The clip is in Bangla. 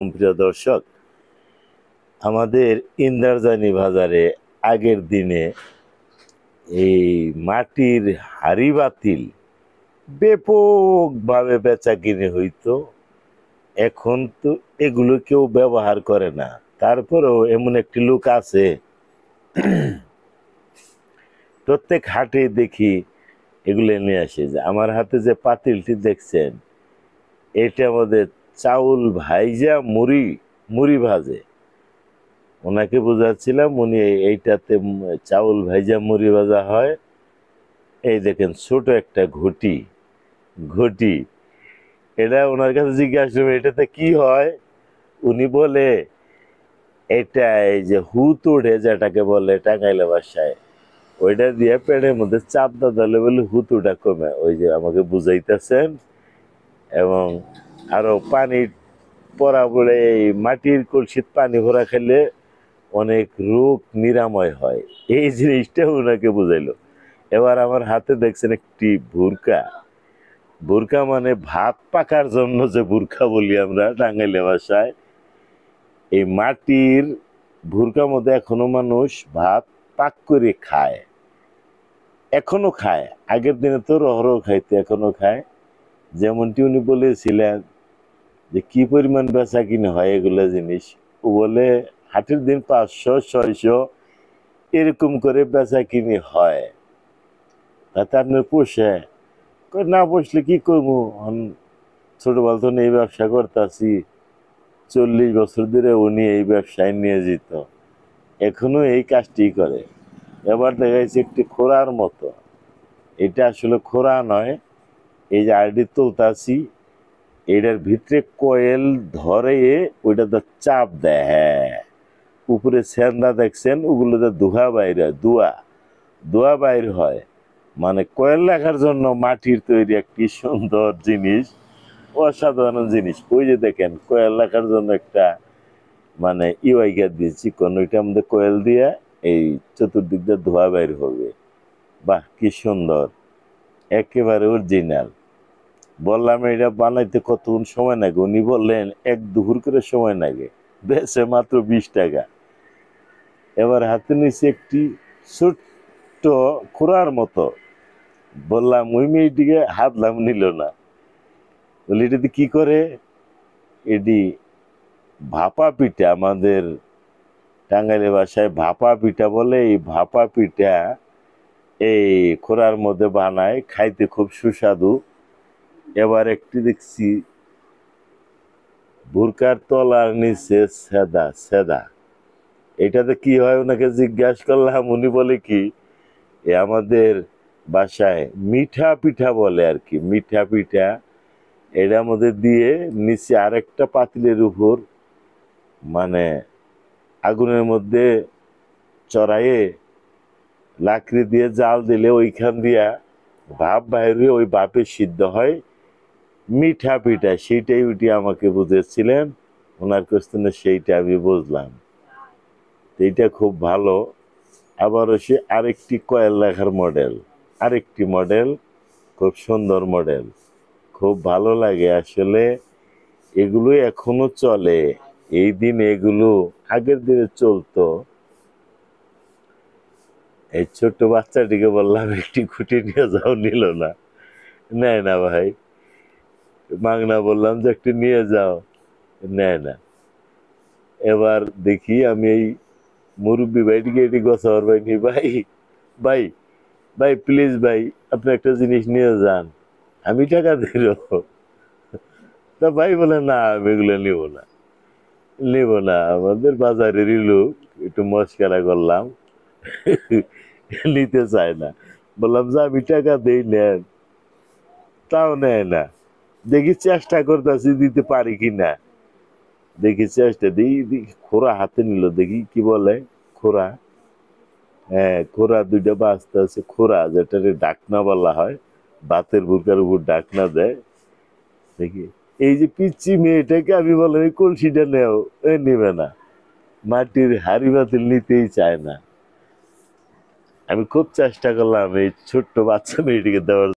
প্রিয় দর্শক, আমাদের ইন্দ্রাজানি বাজারে আগের দিনে এই মাটির হাড়ি বাতিল ব্যাপকভাবে বেচা কিনে হইতো। এখন তো এগুলো কেউ ব্যবহার করে না। তারপরেও এমন একটি লোক আছে, প্রত্যেক হাটে দেখি এগুলো নিয়ে আসে। যে আমার হাতে যে পাতিলটি দেখছেন, এটা আমাদের চাউল ভাইজা মুড়ি মুড়ি ভাজে। ওনাকে বোঝাচ্ছিলাম, উনি এইটাতে চাউল ভাইজা মুড়ি ভাজা হয়। এই দেখেন ছোট একটা ঘটি ঘটি, এটা ওনার কাছে জিজ্ঞাসা করবে এটাতে কি হয়। উনি বলে এটা এই যে হুত উঠে, যেটাকে বলে টাঙ্গাইলে ভাষায়, ওইটা দিয়ে পেটের মধ্যে চাপ দাঁড়ালে বলে হুতুটা কমে। ওই যে আমাকে বুঝাইতেছেন। এবং আরো পানি পরা পড়ে, এই মাটির কলসিত পানি ভরা খেলে অনেক রোগ নিরাময় হয়। এই জিনিসটা ওনাকে বুঝাইলো। এবার আমার হাতে দেখছেন একটি বুরকা। বুরকা মানে ভাত পাকার জন্য যে বুরকা বলি আমরা টাঙ্গাইলে ভাষায়, এই মাটির বুরকার মধ্যে এখনো মানুষ ভাত পাক করে খায়, এখনো খায়। আগের দিনে তো রহরহ খাইতে, এখনো খায়। যেমনটি উনি বলেছিলেন যে কি পরিমাণ বেচা কিনে হয় এগুলো জিনিস। ও বলে হাটের দিন 500-600 এরকম করে বেচা কিনি হয়। তাতে আপনার পোষে? না পোষলে কি করবো, ছোটবেলা তো এই ব্যবসা করতেছি, 40 বছর ধরে উনি এই ব্যবসায় নিয়ে যেত, এখনো এই কাজটি করে। এবার দেখা যাচ্ছে একটি খোরার মতো, এটা আসলে খোরা নয়। এই যে আইডি তুলতাছি, এটার ভিতরে কয়েল ধরে, ওইটাতে চাপ দেয়। হ্যাঁ, উপরে সেন্দা দেখছেন, ওগুলোতে ধোঁয়া বাইর হয়, ধোঁয়া বাইর হয়। মানে কয়েল রাখার জন্য মাটির তৈরি একটি সুন্দর জিনিস, অসাধারণ জিনিস। ওই যে দেখেন কয়েল রাখার জন্য একটা মানে ইউআইকা দিয়েছি, কোন ওইটার মধ্যে কয়েল দিয়ে এই চতুর্দিক দিয়ে ধোঁয়া বাইর হবে। বাহ, কি সুন্দর, একেবারে অরিজিনাল। বললাম এটা বানাইতে কতক্ষণ সময় লাগে। উনি বললেন এক দুপুর করে সময় লাগে, বেছে মাত্র 20 টাকা। এবার হাতে নিচে একটি ছোট্ট খোরার মতো। বললাম, ওই মেয়েটিকে হাতলাম, নিল না। বলি এটাতে কি করে? এটি ভাপা পিঠা, আমাদের টাঙ্গাইলে ভাষায় ভাপা পিঠা বলে। এই ভাপা পিঠা এই খোরার মধ্যে বানায়, খাইতে খুব সুস্বাদু। এবার একটি দেখছি বুরকার তলার নিচে সেদা সেদা, এটাতে কি হয় ওনাকে জিজ্ঞাসা করলাম। উনি বলে কি, এ আমাদের বাসায় মিঠা পিঠা বলে আর কি, মিঠা পিঠা। এটার মধ্যে দিয়ে নিচে আরেকটা পাতিলের উপর মানে আগুনের মধ্যে চড়াইয়ে লাকড়ি দিয়ে জাল দিলে ওইখান দিয়া ভাপ বাইরে, ওই ভাপে সিদ্ধ হয় মিঠা পিঠা। সেইটাই উঠি আমাকে বুঝেছিলেন ওনার কোশ্চেনে, সেইটা আমি বুঝলাম। এইটা খুব ভালো। আবারও সে আরেকটি কয়েল রাখার মডেল, আরেকটি মডেল, খুব সুন্দর মডেল, খুব ভালো লাগে আসলে। এগুলো এখনো চলে। এই দিন এগুলো আগের দিনে চলতো। এই ছোট্ট বাচ্চাটিকে বললাম একটি খুঁটি নিয়ে যাও, নিল না, নেয় না ভাই। মাগনা বললাম যে একটি নিয়ে যাও, নেয় না। এবার দেখি আমি এই মুরব্বী ভাইটিকে এটি গোছাবার পাইনি। ভাই ভাই ভাই প্লিজ ভাই, আপনি একটা জিনিস নিয়ে যান, আমি টাকা দিল। তা ভাই বলে না, আমি এগুলো নিব না, নিব না। আমাদের বাজারেরই লোক, একটু মস্কারা করলাম, নিতে চায় না। বললাম যে আমি টাকা দেই, নেন। তাও নেয় না। দেখি চেষ্টা করতেছি দিতে পারি কিনা, দেখি চেষ্টা দিই। খোরা হাতে নিল, দেখি কি বলে খোরা। হ্যাঁ, খোরা দুইটা বাঁচতে আছে। খোরা যেটারে ডাকনা বলা হয়, বাতের বুরকার উপর ডাকনা দেয়। দেখি এই যে পিচ্ছি মেয়েটাকে আমি বললাম এই কলসিটা নেও, এ নেবে না, মাটির হাড়ি বাতিল নিতেই চায় না। আমি খুব চেষ্টা করলাম এই ছোট্ট বাচ্চা মেয়েটিকে দেওয়ার